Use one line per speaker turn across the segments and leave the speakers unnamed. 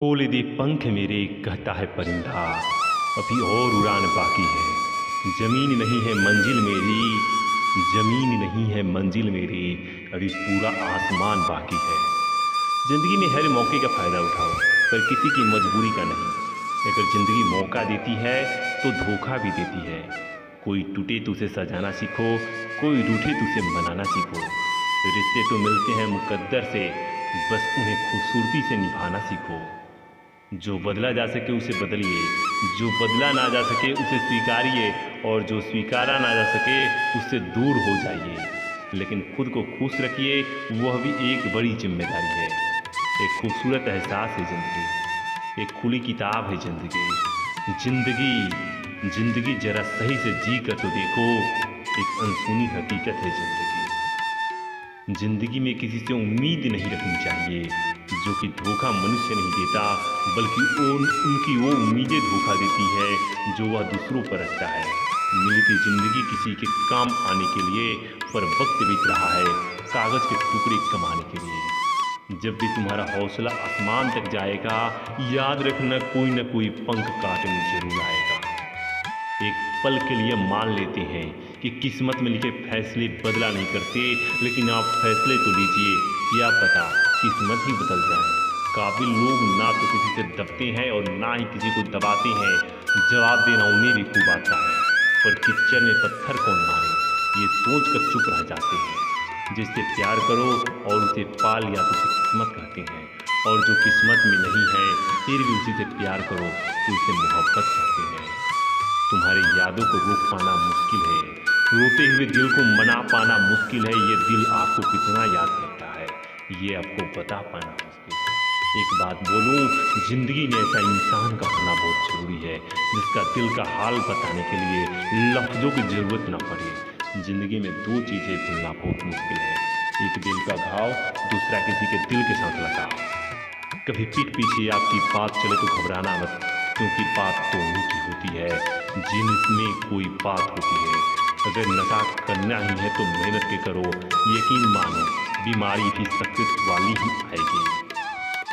खोल दे पंख मेरे कहता है परिंदा, अभी और उड़ान बाकी है। जमीन नहीं है मंजिल मेरी, जमीन नहीं है मंजिल मेरी, अभी पूरा आसमान बाकी है। जिंदगी में हर मौके का फ़ायदा उठाओ, पर किसी की मजबूरी का नहीं। अगर जिंदगी मौका देती है तो धोखा भी देती है। कोई टूटे तो उसे सजाना सीखो, कोई रूठे तो उसे मनाना सीखो। रिश्ते तो मिलते हैं मुकद्दर से, बस उन्हें खूबसूरती से निभाना सीखो। जो बदला जा सके उसे बदलिए, जो बदला ना जा सके उसे स्वीकारिए, और जो स्वीकारा ना जा सके उससे दूर हो जाइए। लेकिन खुद को खुश रखिए, वह भी एक बड़ी जिम्मेदारी है। एक खूबसूरत एहसास है ज़िंदगी, एक खुली किताब है ज़िंदगी। ज़िंदगी ज़िंदगी ज़रा सही से जी कर तो देखो, एक अनसुनी हकीकत है ज़िंदगी। जिंदगी में किसी से उम्मीद नहीं रखनी चाहिए, जो कि धोखा मनुष्य नहीं देता, बल्कि उनकी वो उम्मीदें धोखा देती है जो वह दूसरों पर रखता है। मिलती जिंदगी किसी के काम आने के लिए, पर वक्त बीत रहा है कागज के टुकड़े कमाने के लिए। जब भी तुम्हारा हौसला आसमान तक जाएगा, याद रखना कोई न कोई पंख काटने जरूर आएगा। एक पल के लिए मान लेते हैं कि किस्मत में लिखे फैसले बदला नहीं करते, लेकिन आप फैसले तो लीजिए, क्या पता किस्मत ही बदल जाए। काबिल लोग ना तो किसी से दबते हैं और ना ही किसी को दबाते हैं। जवाब देना उन्हें भी खूब आता है, पर किच्चर में पत्थर कौन मारे, ये सोच कर चुप रह जाते हैं। जिससे प्यार करो और उसे पाल या तो उसे किस्मत कहते हैं, और जो किस्मत में नहीं है फिर भी उसी से प्यार करो तो उसे मोहब्बत कहते हैं। तुम्हारी यादों को रोक पाना मुश्किल है, रोते हुए दिल को मना पाना मुश्किल है। ये दिल आपको कितना याद करता है, ये आपको बता पाना मुश्किल है। एक बात बोलूं, जिंदगी में ऐसा इंसान का होना बहुत जरूरी है, जिसका दिल का हाल बताने के लिए लफ्ज़ों की ज़रूरत ना पड़े। जिंदगी में दो चीज़ें भूलना बहुत मुश्किल है, एक दिल का घाव, दूसरा किसी के दिल के साथ लगाव। कभी पीठ पीछे आपकी बात चले तो घबराना मत, क्योंकि बात तो उन्हीं की होती है जिनमें कोई बात होती है। अगर नशा करना ही है तो मेहनत के करो, यकीन मानो बीमारी भी सक्सेस वाली ही आएगी।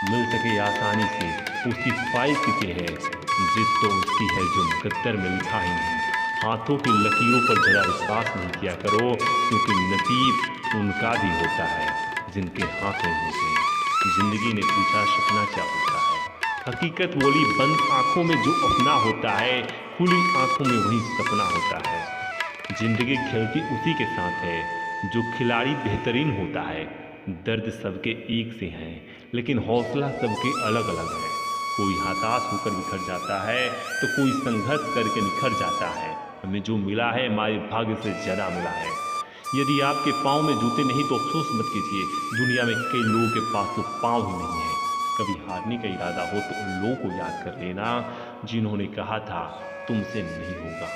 मिल सके आसानी से उसकी ख्वाहिश किसे है, जिद तो उसकी है जो मुकद्दर में लिखा ही नहीं। हाथों की लकीरों पर जरा विश्वास नहीं किया करो, क्योंकि नसीब उनका भी होता है जिनके हाथ नहीं होते। जिंदगी ने पूछा सपना क्या होता है, हकीकत बोली बंद आंखों में जो अपना होता है, खुली आंखों में वही सपना होता है। जिंदगी खेलती उसी के साथ है जो खिलाड़ी बेहतरीन होता है। दर्द सबके एक से हैं, लेकिन हौसला सबके अलग अलग है। कोई हताश होकर बिखर जाता है तो कोई संघर्ष करके निखर जाता है। हमें जो मिला है हमारे भाग्य से ज़्यादा मिला है। यदि आपके पाँव में जूते नहीं तो अफसोस मत कीजिए, दुनिया में कई लोगों के पास तो पाँव ही नहीं है। कभी हारने का इरादा हो तो उन लोगों को याद कर लेना जिन्होंने कहा था तुमसे नहीं होगा।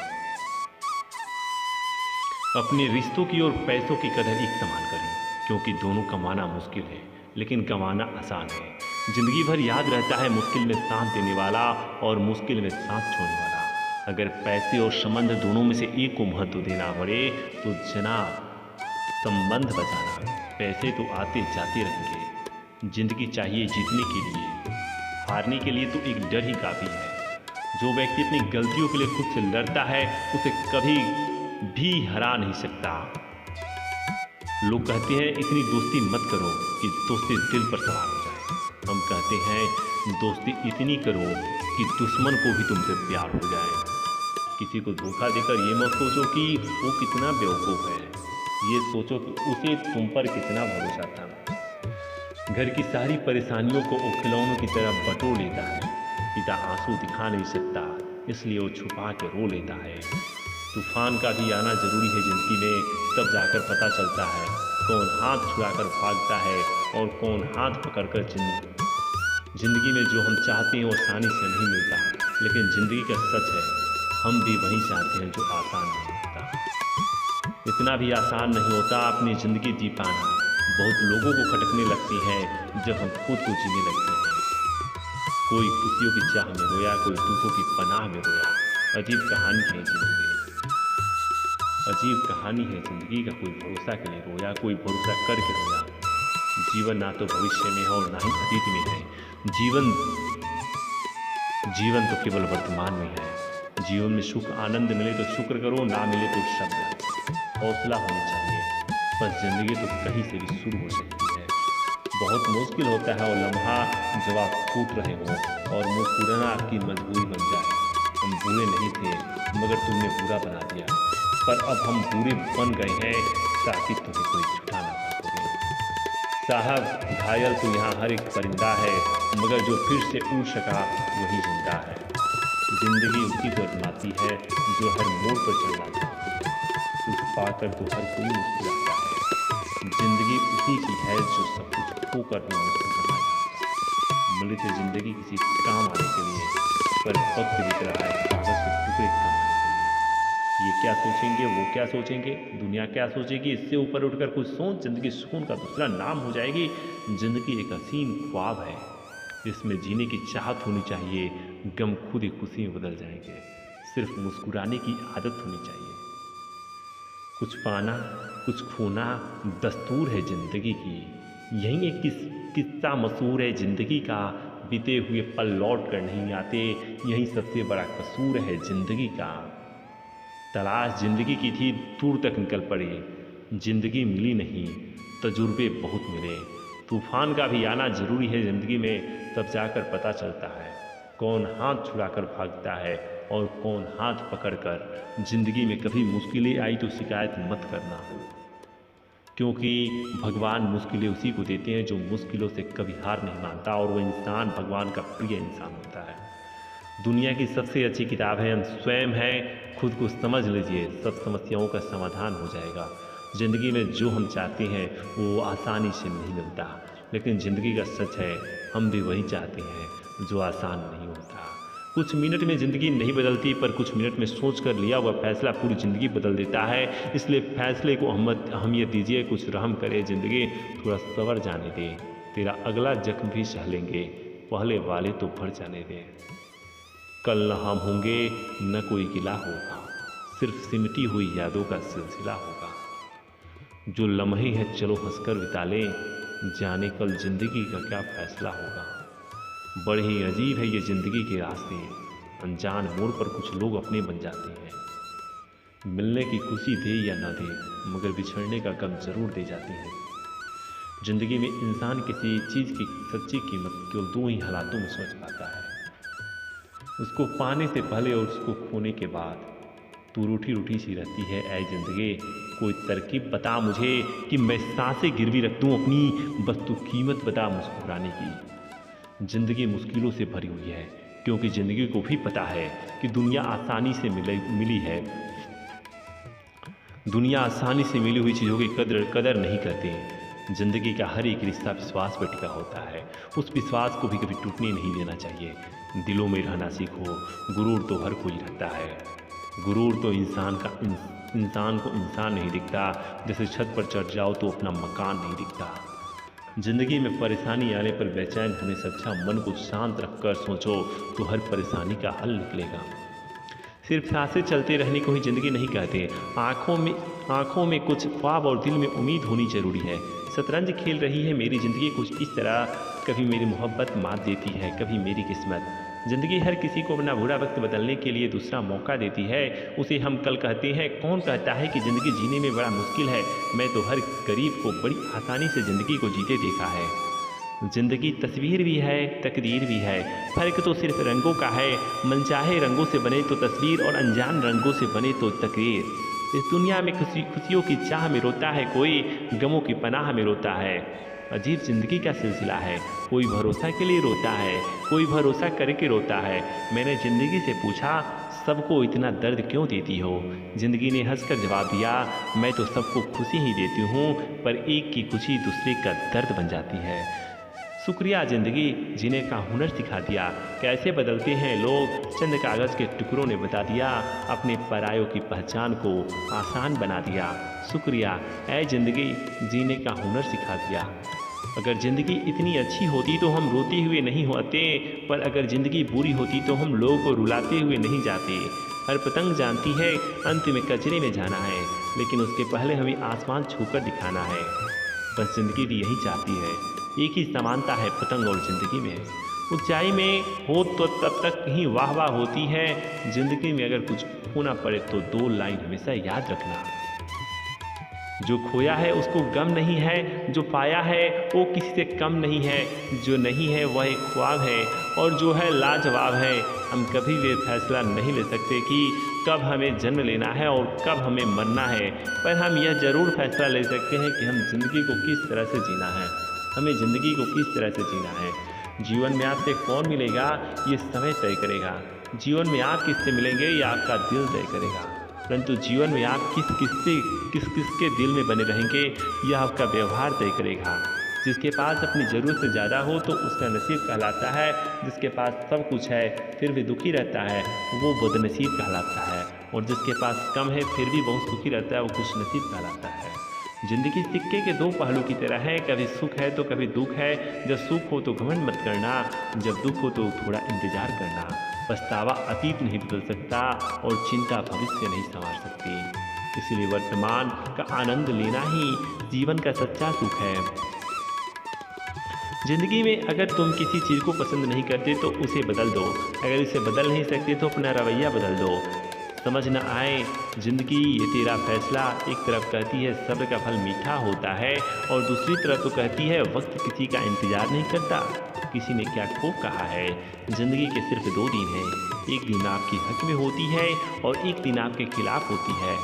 अपने रिश्तों की और पैसों की कदर एक समान करें, क्योंकि दोनों कमाना मुश्किल है लेकिन कमाना आसान है। जिंदगी भर याद रहता है मुश्किल में साथ देने वाला और मुश्किल में साथ छोड़ने वाला। अगर पैसे और संबंध दोनों में से एक को महत्व देना पड़े तो जनाब संबंध बचाना। पैसे तो आते जाते रहेंगे, जिंदगी चाहिए जीतने के लिए, हारने के लिए तो एक डर ही काफ़ी है। जो व्यक्ति अपनी गलतियों के लिए खुद से लड़ता है उसे कभी भी हरा नहीं सकता। लोग कहते हैं इतनी दोस्ती मत करो कि दोस्ती दिल पर सवार हो जाए। हम कहते हैं दोस्ती इतनी करो कि दुश्मन को भी तुमसे प्यार हो जाए। किसी को धोखा देकर ये मत सोचो कि वो कितना बेवकूफ़ है, ये सोचो कि उसे तुम पर कितना भरोसा था। घर की सारी परेशानियों को वो खिलौनों की तरह बटोर लेता है। पिता आंसू दिखा नहीं सकता, इसलिए वो छुपा के रो लेता है। तूफान का भी आना जरूरी है ज़िंदगी में, तब जाकर पता चलता है कौन हाथ छुड़ाकर भागता है और कौन हाथ पकड़कर जिंदगी में जो हम चाहते हैं वो आसानी से नहीं मिलता, लेकिन ज़िंदगी का सच है हम भी वही चाहते हैं जो आसान नहीं होता। इतना भी आसान नहीं होता अपनी ज़िंदगी जी पाना। बहुत लोगों को खटकने लगती हैं जब हम खुद को जीने लगते हैं। कोई खुशियों की चाह में रोया, कोई दुखों की पनाह में रोया। अजीब कहानी है ज़िंदगी, अजीब कहानी है ज़िंदगी का। कोई भरोसा के लिए रोया, कोई भरोसा करके रोया। जीवन ना तो भविष्य में है और ना ही अतीत में है। जीवन जीवन तो केवल वर्तमान में है। जीवन में सुख आनंद मिले तो शुक्र करो, ना मिले तो शब्द। हौसला होनी चाहिए, बस ज़िंदगी तो कहीं से भी शुरू हो सकती है। बहुत मुश्किल होता है वो लम्हा जब आप टूट रहे हो और मुस्कुराना आपकी मजबूरी बन जाए। हम बुरे नहीं थे मगर तुमने बुरा बना दिया, पर अब हम बुरे बन गए हैं ताकि तुम्हें कोई छुटा ना पाओगे। साहब घायल तो यहाँ हर एक परिंदा है, मगर जो फिर से उड़ सका वही जिंदा है। जिंदगी उसी को आजमाती है जो हर मोड़ पर चलना चाहती है। कुछ पाकर तो हर कोई मुस्कुराता है। जिंदगी उसी की है जो सब कुछ खोकर भी मुस्कुराना चाहता है। मृत जिंदगी किसी काम आने के लिए, पर वक्त बीत रहा है कागज के टुकड़े कमाने के लिए। ये क्या सोचेंगे, वो क्या सोचेंगे, दुनिया क्या सोचेगी, इससे ऊपर उठकर कुछ सोच। जिंदगी सुकून का दूसरा नाम हो जाएगी। जिंदगी एक हसीन ख्वाब है, इसमें जीने की चाहत होनी चाहिए। गम खुद ही खुशी में बदल जाएंगे, सिर्फ मुस्कुराने की आदत होनी चाहिए। कुछ पाना कुछ खोना दस्तूर है जिंदगी की। यही एक किस्सा मशहूर है जिंदगी का। बीते हुए पल लौट कर नहीं आते, यही सबसे बड़ा कसूर है जिंदगी का। तलाश जिंदगी की थी, दूर तक निकल पड़े, जिंदगी मिली नहीं, तजुर्बे बहुत मिले। तूफान का भी आना जरूरी है ज़िंदगी में, तब जाकर पता चलता है कौन हाथ छुड़ाकर भागता है और कौन हाथ पकड़कर। ज़िंदगी में कभी मुश्किलें आई तो शिकायत मत करना, क्योंकि भगवान मुश्किलें उसी को देते हैं जो मुश्किलों से कभी हार नहीं मानता, और वो इंसान भगवान का प्रिय इंसान होता है। दुनिया की सबसे अच्छी किताब है हम स्वयं हैं। खुद को समझ लीजिए, सब समस्याओं का समाधान हो जाएगा। ज़िंदगी में जो हम चाहते हैं वो आसानी से नहीं मिलता, लेकिन ज़िंदगी का सच है हम भी वही चाहते हैं जो आसान नहीं होता। कुछ मिनट में ज़िंदगी नहीं बदलती, पर कुछ मिनट में सोच कर लिया हुआ फैसला पूरी ज़िंदगी बदल देता है। इसलिए फैसले को अहमियत दीजिए। कुछ रहम करे ज़िंदगी, थोड़ा सबर जाने दे। तेरा अगला जख्म भी सह लेंगे, पहले वाले तो भर जाने दे। कल न हम होंगे न कोई गिला होगा, सिर्फ सिमटी हुई यादों का सिलसिला होगा। जो लम्हे हैं चलो हंसकर बिता लें, जाने कल ज़िंदगी का क्या फैसला होगा। बड़े ही अजीब है ये ज़िंदगी के रास्ते, अनजान मोड़ पर कुछ लोग अपने बन जाते हैं। मिलने की खुशी दे या ना दे, मगर बिछड़ने का गम जरूर दे जाते हैं। ज़िंदगी में इंसान किसी चीज़ की सच्ची कीमत केवल दो ही हालातों में समझ पाता है, उसको पाने से पहले और उसको खोने के बाद। तू रूठी रूठी सी रहती है ऐ ज़िंदगी, कोई तरकीब बता मुझे कि मैं सांसें गिरवी रख दूँ अपनी, बस तू कीमत बता मुस्कुराने की। ज़िंदगी मुश्किलों से भरी हुई है, क्योंकि ज़िंदगी को भी पता है कि दुनिया आसानी से मिली है। दुनिया आसानी से मिली हुई चीज़ों की कदर नहीं करती। ज़िंदगी का हर एक रिश्ता विश्वास पर टिका होता है, उस विश्वास को भी कभी टूटने नहीं देना चाहिए। दिलों में रहना सीखो, गुरूर तो हर कोई रहता है। गुरूर तो इंसान को इंसान नहीं दिखता। जैसे छत पर चढ़ जाओ तो अपना मकान नहीं दिखता। ज़िंदगी में परेशानी आने पर बेचैन होने से अच्छा मन को शांत रखकर सोचो तो हर परेशानी का हल निकलेगा। सिर्फ सांसें चलते रहने को ही ज़िंदगी नहीं कहते। आँखों में कुछ ख्वाब और दिल में उम्मीद होनी ज़रूरी है। शतरंज खेल रही है मेरी ज़िंदगी कुछ इस तरह, कभी मेरी मोहब्बत मात देती है, कभी मेरी किस्मत। ज़िंदगी हर किसी को अपना बुरा वक्त बदलने के लिए दूसरा मौका देती है, उसे हम कल कहते हैं। कौन कहता है कि ज़िंदगी जीने में बड़ा मुश्किल है? मैं तो हर गरीब को बड़ी आसानी से ज़िंदगी को जीते देखा है। ज़िंदगी तस्वीर भी है, तकदीर भी है, फ़र्क तो सिर्फ रंगों का है। मनचाहे रंगों से बने तो तस्वीर, और अनजान रंगों से बने तो तकदीर। इस दुनिया में खुशियों की चाह में रोता है कोई, गमों की पनाह में रोता है। अजीब ज़िंदगी का सिलसिला है, कोई भरोसा के लिए रोता है, कोई भरोसा करके रोता है। मैंने ज़िंदगी से पूछा सबको इतना दर्द क्यों देती हो? ज़िंदगी ने हंसकर जवाब दिया मैं तो सबको खुशी ही देती हूँ, पर एक की खुशी दूसरे का दर्द बन जाती है। शुक्रिया ज़िंदगी, जीने का हुनर सिखा दिया। कैसे बदलते हैं लोग, चंद कागज़ के टुकड़ों ने बता दिया। अपने परायों की पहचान को आसान बना दिया। शुक्रिया ऐ ज़िंदगी, जीने का हुनर सिखा दिया। अगर ज़िंदगी इतनी अच्छी होती तो हम रोते हुए नहीं होते, पर अगर ज़िंदगी बुरी होती तो हम लोगों को रुलाते हुए नहीं जाते। हर पतंग जानती है अंत में कचरे में जाना है, लेकिन उसके पहले हमें आसमान छूकर दिखाना है। बस ज़िंदगी भी यही चाहती है, एक ही समानता है पतंग और ज़िंदगी में। ऊंचाई में हो तो तब तक कहीं वाह वाह होती है। जिंदगी में अगर कुछ खोना पड़े तो 2 लाइन हमेशा याद रखना, जो खोया है उसको गम नहीं है, जो पाया है वो किसी से कम नहीं है, जो नहीं है वह एक ख्वाब है और जो है लाजवाब है। हम कभी भी फैसला नहीं ले सकते कि कब हमें जन्म लेना है और कब हमें मरना है, पर हम यह ज़रूर फैसला ले सकते हैं कि हम ज़िंदगी को किस तरह से जीना है, हमें ज़िंदगी को किस तरह से जीना है। जीवन में आपसे कौन मिलेगा ये समय तय करेगा, जीवन में आप किससे मिलेंगे ये आपका दिल तय करेगा, परंतु जीवन में आप किस किसके दिल में बने रहेंगे यह आपका व्यवहार तय करेगा। जिसके पास अपनी ज़रूरत से ज़्यादा हो तो उसका नसीब कहलाता है, जिसके पास सब कुछ है फिर भी दुखी रहता है वो बदनसीब कहलाता है, और जिसके पास कम है फिर भी बहुत सुखी रहता है वो खुशनसीब कहलाता है। जिंदगी सिक्के के 2 पहलू की तरह है, कभी सुख है तो कभी दुख है। जब सुख हो तो घमंड मत करना, जब दुख हो तो थोड़ा इंतजार करना। पछतावा अतीत नहीं बदल सकता और चिंता भविष्य नहीं संवार सकती, इसलिए वर्तमान का आनंद लेना ही जीवन का सच्चा सुख है। जिंदगी में अगर तुम किसी चीज़ को पसंद नहीं करते तो उसे बदल दो, अगर इसे बदल नहीं सकते तो अपना रवैया बदल दो। समझ न आए जिंदगी ये तेरा फैसला, एक तरफ कहती है सब्र का फल मीठा होता है और दूसरी तरफ तो कहती है वक्त किसी का इंतजार नहीं करता। किसी ने क्या खूब कहा है, जिंदगी के सिर्फ 2 दिन हैं, एक दिन आपके हक में होती है और एक दिन आपके खिलाफ होती है।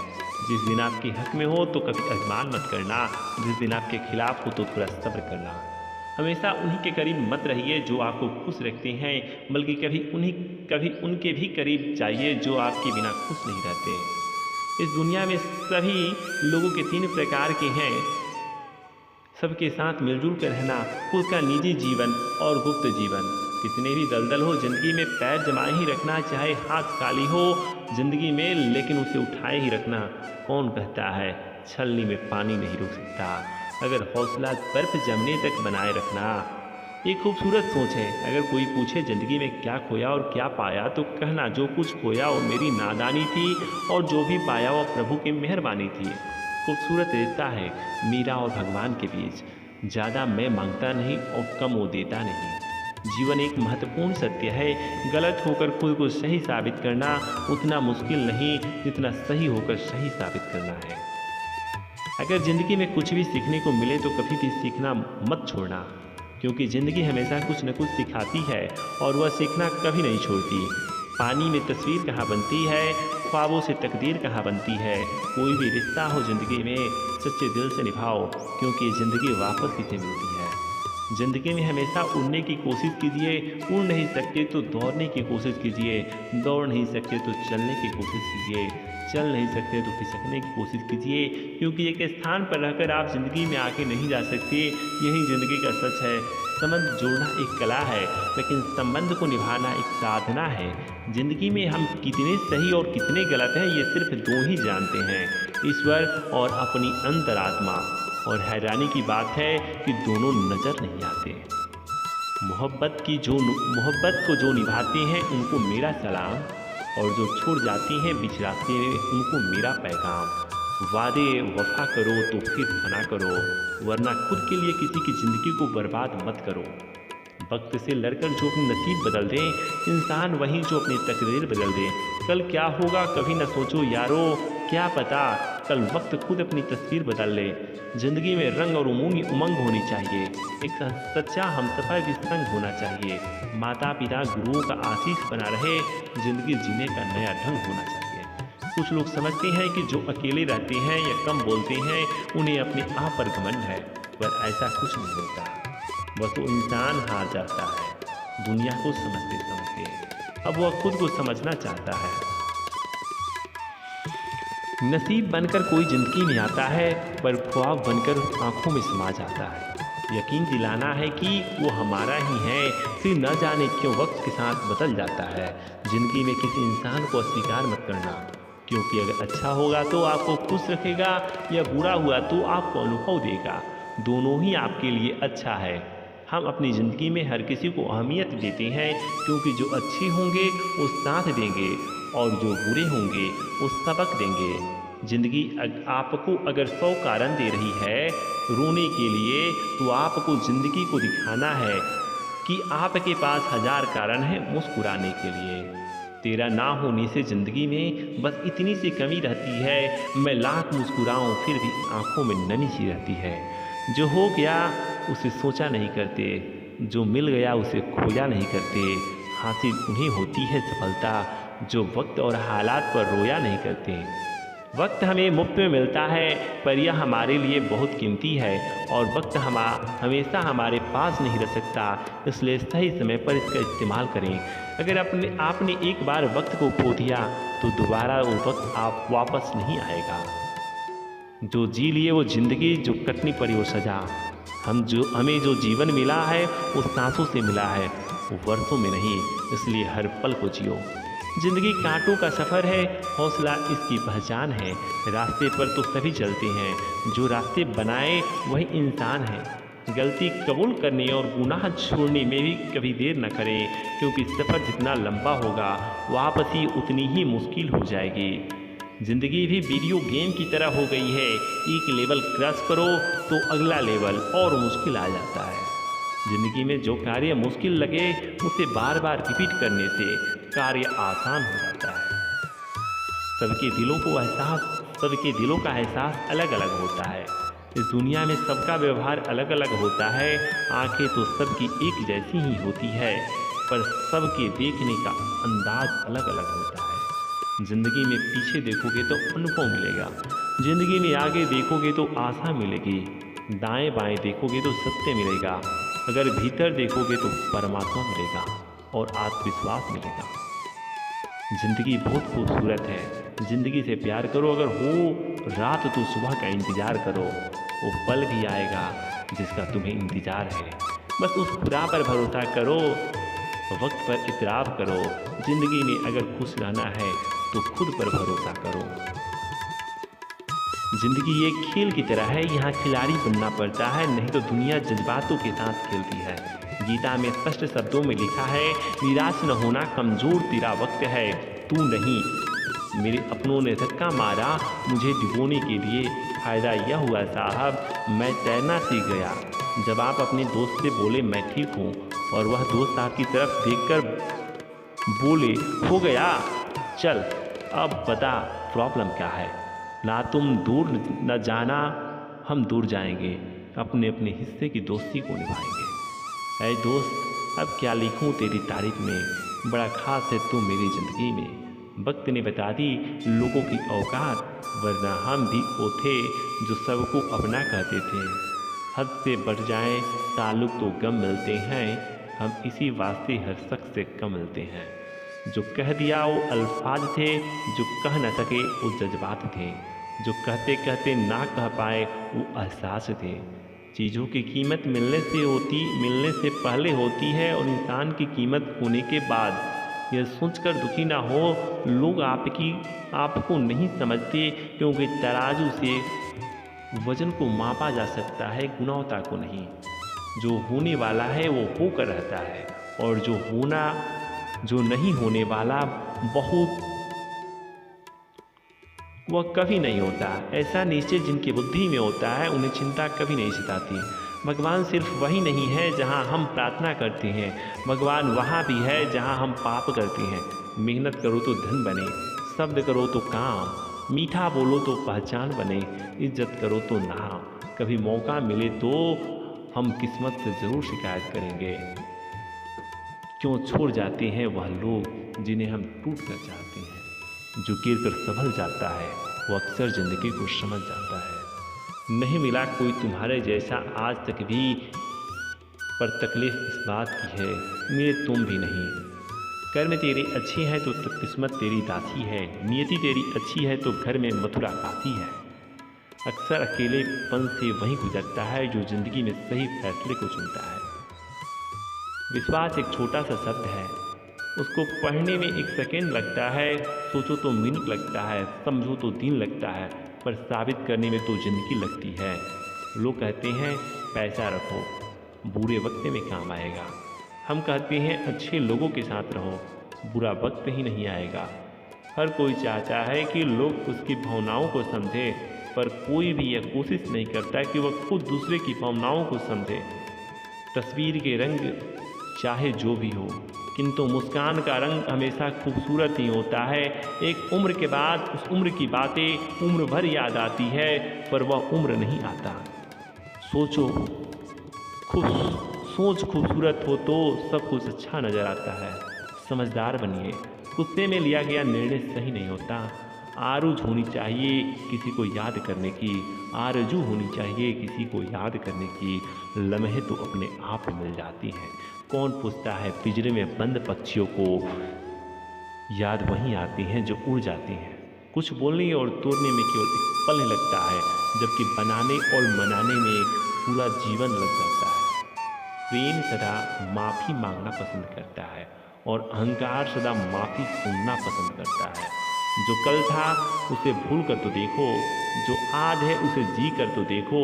जिस दिन आपके हक में हो तो कभी अभिमान मत करना, जिस दिन आपके खिलाफ हो तो थोड़ा सब्र करना। हमेशा उन्हीं के करीब मत रहिए जो आपको खुश रखते हैं, बल्कि कभी उनके भी करीब जाइए जो आपके बिना खुश नहीं रहते। इस दुनिया में सभी लोगों के 3 प्रकार के हैं, सबके साथ मिलजुल कर रहना, खुद का निजी जीवन और गुप्त जीवन। कितने भी दलदल हो जिंदगी में पैर जमाए ही रखना, चाहे हाथ खाली हो जिंदगी में लेकिन उसे उठाए ही रखना। कौन कहता है छलनी में पानी नहीं रुक सकता, अगर हौसला बर्फ जमने तक बनाए रखना। एक खूबसूरत सोच है, अगर कोई पूछे ज़िंदगी में क्या खोया और क्या पाया तो कहना जो कुछ खोया वो मेरी नादानी थी और जो भी पाया वो प्रभु की मेहरबानी थी। खूबसूरत रिश्ता है मीरा और भगवान के बीच, ज़्यादा मैं मांगता नहीं और कम वो देता नहीं। जीवन एक महत्वपूर्ण सत्य है, गलत होकर खुद को सही साबित करना उतना मुश्किल नहीं जितना सही होकर सही साबित करना है। अगर ज़िंदगी में कुछ भी सीखने को मिले तो कभी भी सीखना मत छोड़ना, क्योंकि ज़िंदगी हमेशा कुछ न कुछ सिखाती है और वह सीखना कभी नहीं छोड़ती। पानी में तस्वीर कहाँ बनती है, ख्वाबों से तकदीर कहाँ बनती है। कोई भी रिश्ता हो ज़िंदगी में सच्चे दिल से निभाओ, क्योंकि ज़िंदगी वापस किसे मिलती है। ज़िंदगी में हमेशा उड़ने की कोशिश कीजिए, उड़ नहीं सकते तो दौड़ने की कोशिश कीजिए, दौड़ नहीं सकते तो चलने की कोशिश कीजिए, चल नहीं सकते तो खिसकने की कोशिश कीजिए, क्योंकि एक स्थान पर रहकर आप ज़िंदगी में आगे नहीं जा सकते। यही ज़िंदगी का सच है। संबंध जोड़ना एक कला है, लेकिन संबंध को निभाना एक साधना है। ज़िंदगी में हम कितने सही और कितने गलत हैं ये सिर्फ 2 ही जानते हैं, ईश्वर और अपनी अंतरात्मा। और हैरानी की बात है कि दोनों नज़र नहीं आते। मोहब्बत को जो निभाते हैं उनको मेरा सलाम, और जो छोड़ जाती हैं बीच रास्ते में उनको मेरा पैगाम। वादे वफा करो तो फिर फना करो, वरना खुद के लिए किसी की ज़िंदगी को बर्बाद मत करो। वक्त से लड़कर जो अपनी नसीब बदल दे, इंसान वही जो अपनी तकदीर बदल दे। कल क्या होगा कभी न सोचो यारो, क्या पता कल वक्त खुद अपनी तस्वीर बदल ले। ज़िंदगी में रंग और उमंग होनी चाहिए, एक सच्चा हमसफ़र भी संग होना चाहिए। माता पिता गुरुओं का आशीष बना रहे, ज़िंदगी जीने का नया ढंग होना चाहिए। कुछ लोग समझते हैं कि जो अकेले रहते हैं या कम बोलते हैं उन्हें अपने आप पर घमंड है, पर ऐसा कुछ नहीं होता। वह तो इंसान हार जाता है दुनिया को समझते समझते, अब वह खुद को समझना चाहता है। नसीब बनकर कोई ज़िंदगी में आता है, पर ख्वाब बनकर आंखों में समा जाता है। यकीन दिलाना है कि वो हमारा ही है, फिर न जाने क्यों वक्त के साथ बदल जाता है। ज़िंदगी में किसी इंसान को अस्वीकार मत करना, क्योंकि अगर अच्छा होगा तो आपको खुश रखेगा या बुरा हुआ तो आपको अनुभव देगा। दोनों ही आपके लिए अच्छा है। हम अपनी ज़िंदगी में हर किसी को अहमियत देते हैं, क्योंकि जो अच्छे होंगे वो साथ देंगे और जो बुरे होंगे वो सबक देंगे। ज़िंदगी आपको अगर 100 कारण दे रही है रोने के लिए, तो आपको ज़िंदगी को दिखाना है कि आपके पास 1000 कारण हैं मुस्कुराने के लिए। तेरा ना होने से ज़िंदगी में बस इतनी सी कमी रहती है, मैं लाख मुस्कुराऊँ फिर भी आँखों में नमी सी रहती है। जो हो गया उसे सोचा नहीं करते, जो मिल गया उसे खोया नहीं करते। हासिल उन्हें होती है सफलता जो वक्त और हालात पर रोया नहीं करते। वक्त हमें मुफ्त में मिलता है पर यह हमारे लिए बहुत कीमती है, और वक्त हमेशा हमारे पास नहीं रह सकता, इसलिए सही समय पर इसका इस्तेमाल करें। अगर आपने एक बार वक्त को खो दिया तो दोबारा वो वक्त आप वापस नहीं आएगा। जो जी लिए वो ज़िंदगी, जो कटनी पड़ी वो सज़ा। हमें जो जीवन मिला है वो सांसों से मिला है, वो वर्षों में नहीं, इसलिए हर पल को जियो। ज़िंदगी कांटों का सफ़र है, हौसला इसकी पहचान है। रास्ते पर तो सभी चलते हैं, जो रास्ते बनाए वही इंसान है। गलती कबूल करने और गुनाह छोड़ने में भी कभी देर न करें, क्योंकि सफ़र जितना लंबा होगा वापसी उतनी ही मुश्किल हो जाएगी। ज़िंदगी भी वीडियो गेम की तरह हो गई है, एक लेवल क्रॉस करो तो अगला लेवल और मुश्किल आ जाता है। ज़िंदगी में जो कार्य मुश्किल लगे उसे बार बार रिपीट करने से कार्य आसान हो जाता है। सबके दिलों का एहसास अलग अलग होता है। इस दुनिया में सबका व्यवहार अलग अलग होता है। आंखें तो सबकी एक जैसी ही होती है, पर सबके देखने का अंदाज अलग अलग होता है। ज़िंदगी में पीछे देखोगे तो अनुभव मिलेगा, ज़िंदगी में आगे देखोगे तो आशा मिलेगी, दाएं बाएं देखोगे तो सत्य मिलेगा, अगर भीतर देखोगे तो परमात्मा मिलेगा और आत्मविश्वास मिलेगा। ज़िंदगी बहुत खूबसूरत है, ज़िंदगी से प्यार करो। अगर हो रात तो सुबह का इंतज़ार करो, वो पल भी आएगा जिसका तुम्हें इंतज़ार है। बस उस खुदा पर भरोसा करो, वक्त पर इतराफ़ करो। ज़िंदगी में अगर खुश रहना है तो खुद पर भरोसा करो। ज़िंदगी एक खेल की तरह है, यहाँ खिलाड़ी बनना पड़ता है, नहीं तो दुनिया जज्बातों के साथ खेलती है। गीता में स्पष्ट शब्दों में लिखा है, निराश न होना, कमज़ोर तेरा वक्त है, तू नहीं। मेरे अपनों ने धक्का मारा मुझे डिबोने के लिए, फ़ायदा यह हुआ साहब मैं तैरना सीख गया। जब आप अपने दोस्त से बोले मैं ठीक हूँ और वह दोस्त आपकी तरफ देखकर बोले हो गया, चल अब बता प्रॉब्लम क्या है। ना तुम दूर न जाना, हम दूर जाएंगे, अपने अपने हिस्से की दोस्ती को निभाएंगे। ऐ दोस्त अब क्या लिखूं तेरी तारीफ में, बड़ा खास है तू मेरी ज़िंदगी में। वक्त ने बता दी लोगों की औकात, वरना हम भी वो थे जो सबको अपना कहते थे। हद से बढ़ जाए ताल्लुक तो गम मिलते हैं, हम इसी वास्ते हर शख्स से कम मिलते हैं। जो कह दिया वो अल्फाज थे, जो कह न सके वो जज्बात थे, जो कहते कहते ना कह पाए वो एहसास थे। चीज़ों की कीमत मिलने से पहले होती है और इंसान की कीमत होने के बाद। यह सोचकर दुखी ना हो लोग आपको नहीं समझते, क्योंकि तराजू से वजन को मापा जा सकता है, गुणवत्ता को नहीं। जो होने वाला है वो होकर रहता है, और जो नहीं होने वाला वह कभी नहीं होता। ऐसा निश्चय जिनकी बुद्धि में होता है उन्हें चिंता कभी नहीं सताती। भगवान सिर्फ वही नहीं है जहाँ हम प्रार्थना करते हैं, भगवान वहाँ भी है जहाँ हम पाप करते हैं। मेहनत करो तो धन बने, शब्द करो तो काम, मीठा बोलो तो पहचान बने, इज्जत करो तो नाम। कभी मौका मिले तो हम किस्मत से ज़रूर शिकायत करेंगे। क्यों छोड़ जाते हैं वह लोग जिन्हें हम टूट कर चाहते हैं। जो गिर कर संभल जाता है वो अक्सर ज़िंदगी को समझ जाता है। नहीं मिला कोई तुम्हारे जैसा आज तक भी, पर तकलीफ इस बात की है मेरे तुम भी नहीं। कर्म तेरे अच्छे हैं तो किस्मत तेरी दासी है, नियति तेरी अच्छी है तो घर में मथुरा काशी है। अक्सर अकेलेपन से वही गुजरता है जो ज़िंदगी में सही फैसले को चुनता है। विश्वास एक छोटा सा शब्द है, उसको पढ़ने में 1 सेकेंड लगता है, सोचो तो मिनट लगता है, समझो तो दिन लगता है, पर साबित करने में तो ज़िंदगी लगती है। लोग कहते हैं पैसा रखो, बुरे वक्त में काम आएगा। हम कहते हैं अच्छे लोगों के साथ रहो, बुरा वक्त ही नहीं आएगा। हर कोई चाहता है कि लोग उसकी भावनाओं को समझे, पर कोई भी यह कोशिश नहीं करता कि वह खुद दूसरे की भावनाओं को समझे। तस्वीर के रंग चाहे जो भी हो, किंतु मुस्कान का रंग हमेशा खूबसूरत ही होता है। एक उम्र के बाद उस उम्र की बातें उम्र भर याद आती है, पर वह उम्र नहीं आता। सोचो, खुश सोच खूबसूरत हो तो सब कुछ अच्छा नज़र आता है। समझदार बनिए, गुस्से में लिया गया निर्णय सही नहीं होता। आरज़ू होनी चाहिए किसी को याद करने की, आरज़ू होनी चाहिए किसी को याद करने की। लम्हे तो अपने आप मिल जाती हैं। कौन पूछता है पिंजरे में बंद पक्षियों को, याद वहीं आती हैं जो उड़ जाती हैं। कुछ बोलने और तोड़ने में केवल एक पल ही लगता है, जबकि बनाने और मनाने में पूरा जीवन लग जाता है। प्रेम सदा माफ़ी मांगना पसंद करता है और अहंकार सदा माफ़ी सुनना पसंद करता है। जो कल था उसे भूल कर तो देखो, जो आज है उसे जी कर तो देखो।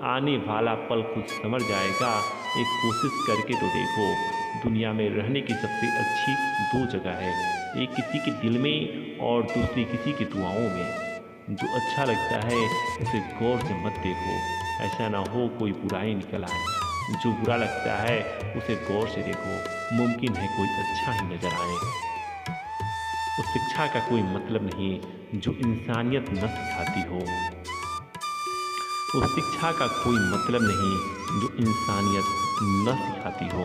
आने वाला पल खुद समझ जाएगा, एक कोशिश करके तो देखो। दुनिया में रहने की सबसे अच्छी दो जगह है, एक किसी के दिल में और दूसरी किसी की दुआओं में। जो अच्छा लगता है उसे गौर से मत देखो, ऐसा ना हो कोई बुराई निकल आए। जो बुरा लगता है उसे गौर से देखो, मुमकिन है कोई अच्छा ही नजर आए। उस शिक्षा का कोई मतलब नहीं जो इंसानियत न सिखाती हो, उस शिक्षा का कोई मतलब नहीं जो इंसानियत न सिखाती हो।